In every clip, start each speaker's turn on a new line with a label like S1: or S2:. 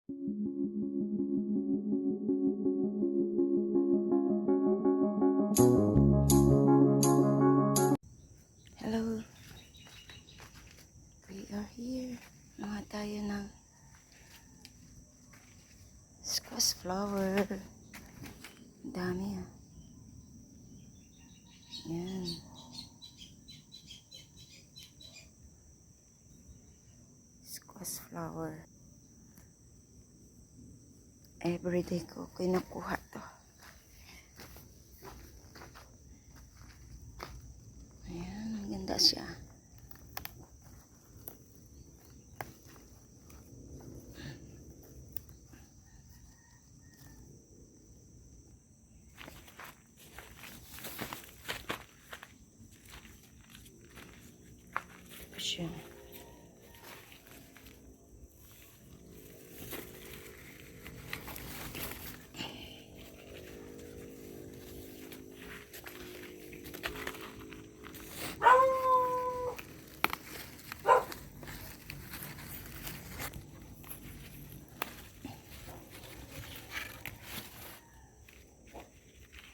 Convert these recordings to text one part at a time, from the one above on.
S1: Hello, we are here. Mga tayo ng squash flower. Dami ah. Yan. Squash flower. Everyday ko kinukuha to. Ayan, ang ganda siya. Ito siya.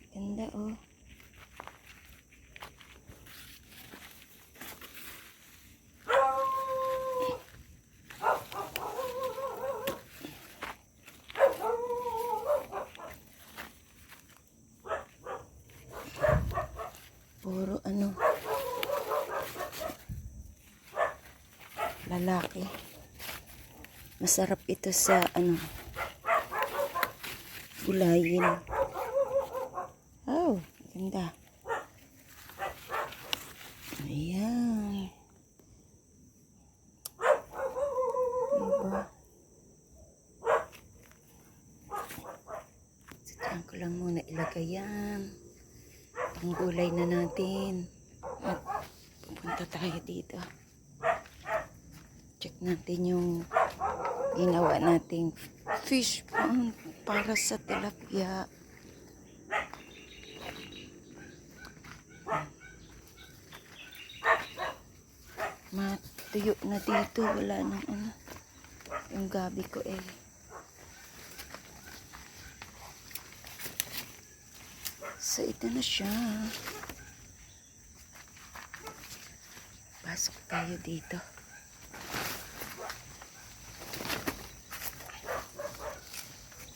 S1: Ganda oh. Puro ano, lalaki. Masarap ito sa ano, gulayin. Oh, ganda. Ayan. Diba? Saan ko lang muna ilagay yan. Panggulay na natin. At pupunta tayo dito. Check natin yung ginawa nating fish pond para sa tilapia. Matuyo na dito. Wala nang ano. Yung gabi ko eh. So ito na siya. Pasok tayo dito.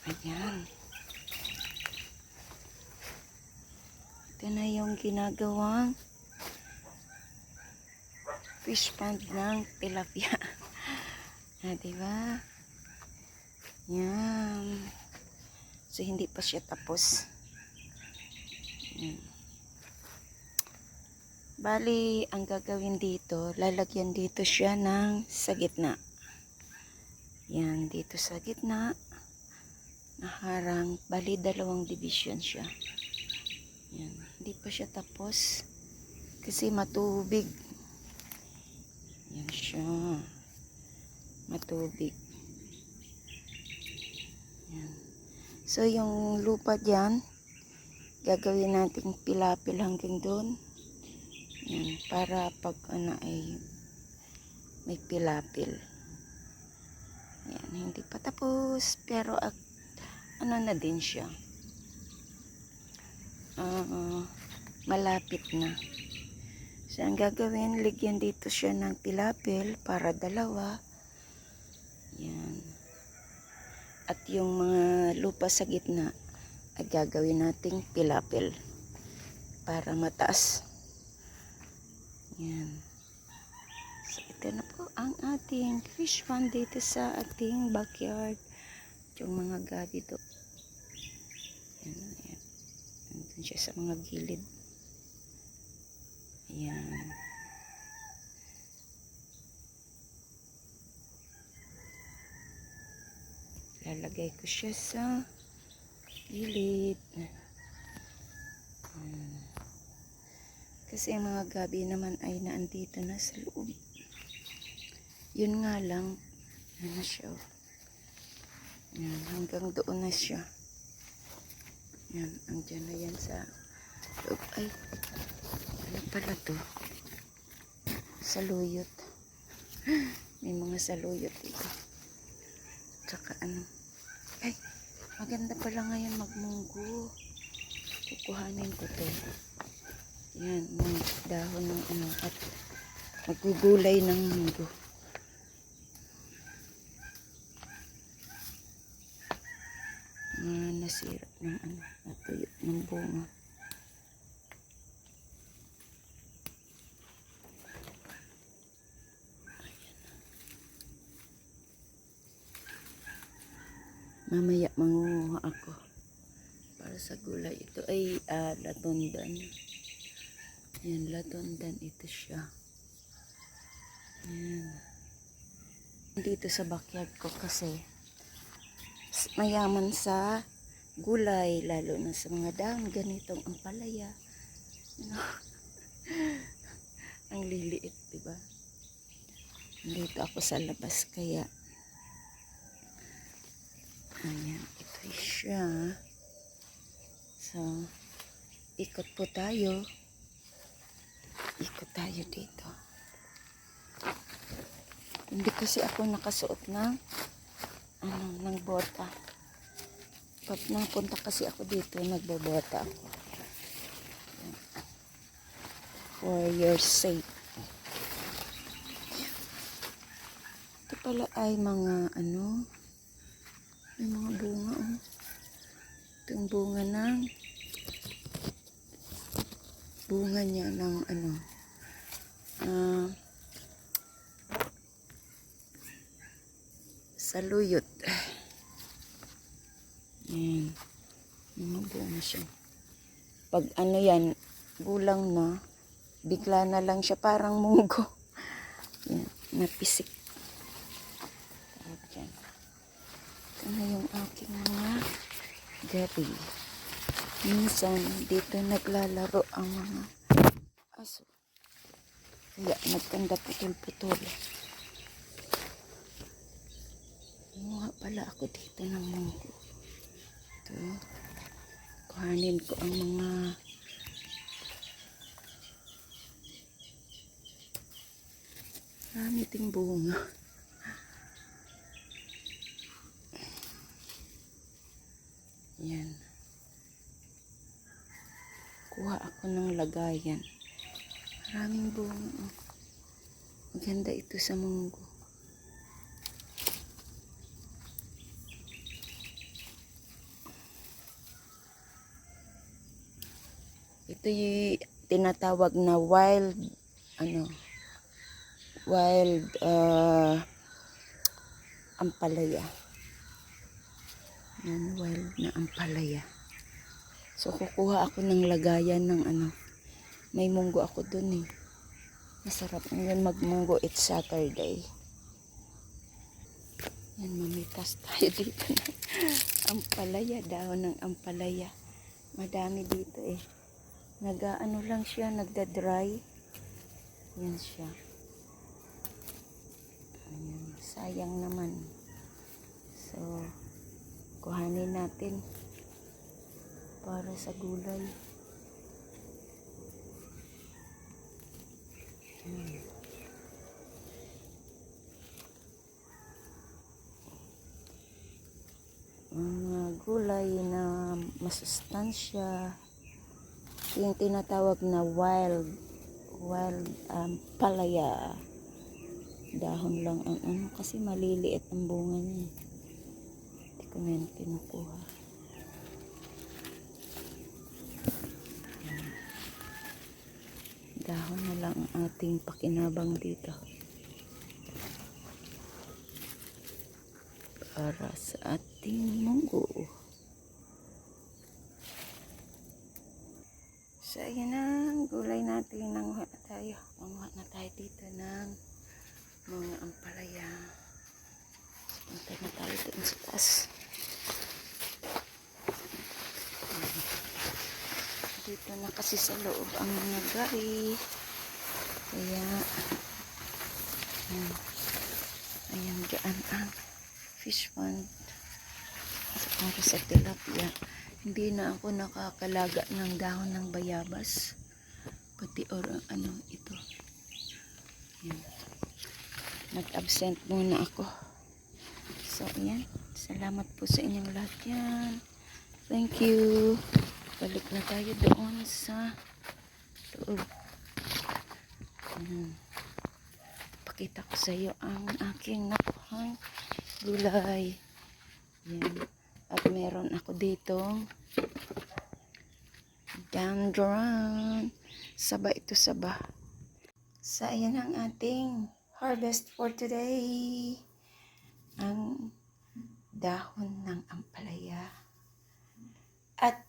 S1: Ayan. Ito na yung ginagawang fish pond ng tilapia. Diba? Yan. So hindi pa siya tapos. Yan. Bali, ang gagawin dito, lalagyan dito siya ng sa gitna. Yan, dito sa gitna. Naharang. Bali, dalawang division siya. Yan. Hindi pa siya tapos. Kasi matubig. Yan siya. Matubig. Yan. So, yung lupa dyan, gagawin natin pilapil hanggang doon. Yan, para pag ano ay may pilapil. Yan, hindi pa tapos. Pero ano na din siya. Malapit na. So, ang gagawin, ligyan dito siya ng pilapil para dalawa. Yan. At yung mga lupa sa gitna, ay gagawin nating pilapil para mataas. Yan. So, ito na po ang ating fish pond dito sa ating backyard. Yung mga gabi do. Yan, yan. Nandun siya sa mga gilid. Yan. Lalagay ko siya sa gilid. Kasi ang mga gabi naman ay naandito na sa loob. Yun nga lang, ano siya. Yan, hanggang doon na siya. Yan, andyan na yan sa loob. Ay, ano pala to? Saluyot. May mga saluyot dito. Tsaka ano. Ay, maganda pala ngayon magmunggo. Kukuhanin ko to. Yan, mga dahon ng ano. At magugulay ng munggo. Nasira ng ano. Natuyo ng bunga. Mamaya mangunguha ako para sa gulay. Ito ay latundan. Yan, latundan ito siya. Yan. Dito sa backyard ko kasi mayaman sa gulay, lalo na sa mga dahon ganitong ampalaya. You know? Ang liliit, diba? Dito ako sa labas kaya ayan, ito siya. So, ikot po tayo. Ikot tayo dito. Hindi kasi ako nakasuot ng ng bota. Pag napunta kasi ako dito, nagbobota ako. For your sake. Ito pala ay mga ano, may mga bunga oh. Itong bunga niya ng ano saluyot. Yan. Mga bunga siya. Pag ano yan, gulang na, bigla na lang siya parang munggo. Yan, napisik. Yan. Ito na yung aking mga gabi. Minsan, dito naglalaro ang mga aso. Kaya nagkanda putol-putol. Kumuha pala ako dito ng munggo. Ito. Kuhanin ko ang mga ramiting bunga. Yan. Kuha ako ng lagayan. Maraming bunga. Maganda ito sa munggo. Ito yung tinatawag na wild ampalaya. Yan, wild na ampalaya. So, kukuha ako ng lagayan ng may munggo ako dun eh. Masarap ngayon magmunggo. It's Saturday. Yan, mamitas tayo dito ng ampalaya. Dahon ng ampalaya. Madami dito eh. Nag-ano lang siya, nagda-dry. Yan siya. Ayan, sayang naman. So, kuhanin natin para sa gulay. Mga gulay na masustansya. Yung tinatawag na wild palaya. Dahon lang ang kasi maliliit ang bunga niya. Hindi ko na yan kinukuha. Dahon na lang ang ating pakinabang dito. Para sa ating munggo. So, ayan na ang gulay natin. Nanguha na tayo. Nanguha na tayo dito ng mga ampalaya. Punta na tayo doon sa taas. Dito na kasi sa loob ang mga gari. Kaya, ayan dyan ang fish pond. Para sa tilapia. Hindi na ako nakakalaga ng dahon ng bayabas. Pati ito. Yan. Nag-absent muna ako. So, ayan. Salamat po sa inyong lahat yan. Thank you. Balik na tayo doon sa loob. Pakita ko sa iyo ang aking nakuhang gulay. Yan. At meron ako dito dandron. Saba ito, saba. So, ayan ang ating harvest for today. Ang dahon ng ampalaya. At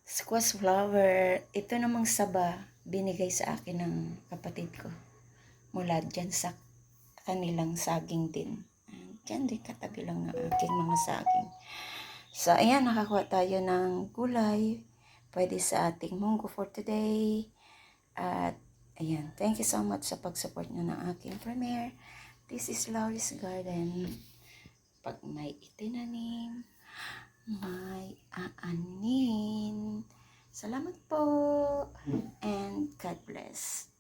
S1: squash flower. Ito namang saba, binigay sa akin ng kapatid ko. Mula dyan sa kanilang saging din. Dyan din katabi lang ng aking mga saging. So, ayan, nakakuha tayo ng gulay. Pwede sa ating munggo for today. At, ayan, thank you so much sa pag-support nyo ng aking premiere. This is Laurie's Garden. Pag may itinanim, may aanin. Salamat po. And God bless.